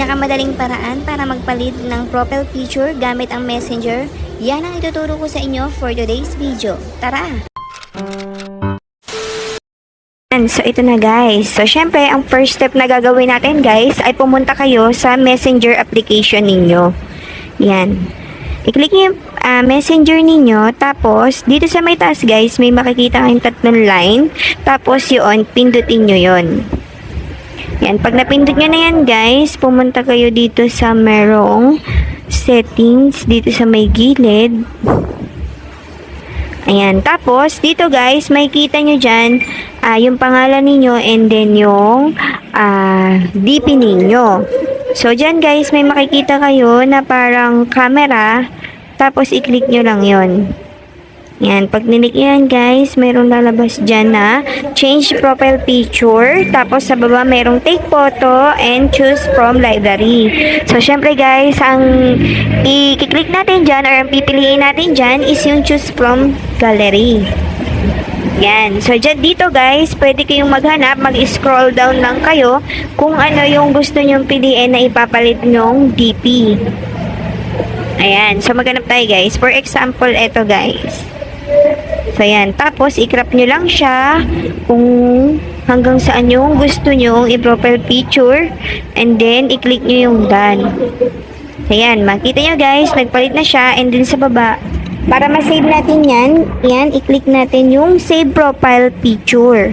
pinakamadaling paraan para magpalit ng profile picture gamit ang Messenger, yan ang ituturo ko sa inyo for today's video. Tara! So, ito na guys. So, syempre, ang first step na gagawin natin guys, ay pumunta kayo sa Messenger application ninyo. Yan. I-click nyo yung Messenger ninyo. Tapos, dito sa may taas guys, may makikita kayong tatlong line. Tapos, yun, pindutin nyo yun. Yan. Pag napindot nyo na yan guys, pumunta kayo dito sa merong settings. Dito sa may gilid. Ayan. Tapos, dito guys, makikita nyo dyan, yung pangalan ninyo and then yung DP ninyo. So, dyan guys, may makikita kayo na parang camera. Tapos, i-click nyo lang yon. Yan. Pag nilik yan guys, mayroong lalabas dyan na change profile picture. Tapos, sa baba, mayroong take photo and choose from library. So, syempre guys, ang i-click natin dyan or ang pipiliin natin dyan is yung choose from gallery. Yan. So, dito guys, pwede kayong maghanap, mag-scroll down lang kayo kung ano yung gusto nyong piliin na ipapalit nyong DP. Ayan. So, maghanap tayo guys. For example, eto guys. So, ayan. Tapos, i-crop nyo lang siya kung hanggang saan yung gusto nyong i-profile picture. And then, i-click nyo yung done. So, ayan. Makita nyo guys, nagpalit na siya. And then, sa baba, para ma-save natin yan, i-click natin yung save profile picture.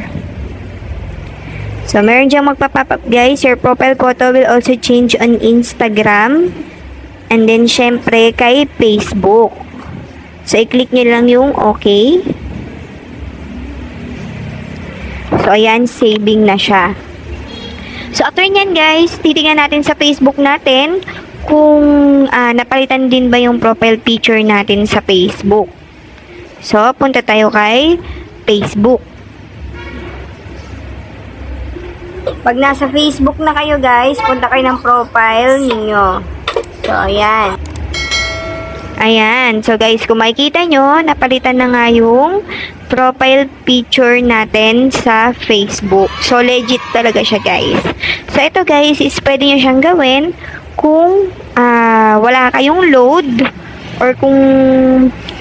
So, meron diyang magpa-pop up guys. Your profile photo will also change on Instagram. And then, syempre, kay Facebook. So, i-click nyo lang yung okay. So, ayan, saving na siya. So, after nyan guys, titingnan natin sa Facebook natin kung napalitan din ba yung profile picture natin sa Facebook. So, punta tayo kay Facebook. Pag nasa Facebook na kayo guys, punta kayo ng profile ninyo. So, ayan. Ayan. So, guys, kung makikita nyo, napalitan na nga yung profile picture natin sa Facebook. So, legit talaga siya guys. So, ito guys, is pwede nyo siyang gawin kung wala kayong load or kung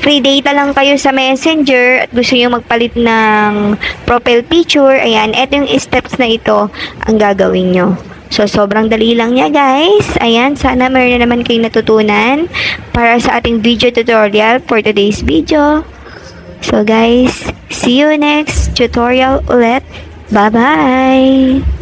free data lang kayo sa Messenger at gusto nyo magpalit ng profile picture, ayan, eto yung steps na ito ang gagawin nyo. So, sobrang dali lang niya guys. Ayan, sana meron na naman kayong natutunan para sa ating video tutorial for today's video. So guys, see you next tutorial ulit. Bye-bye!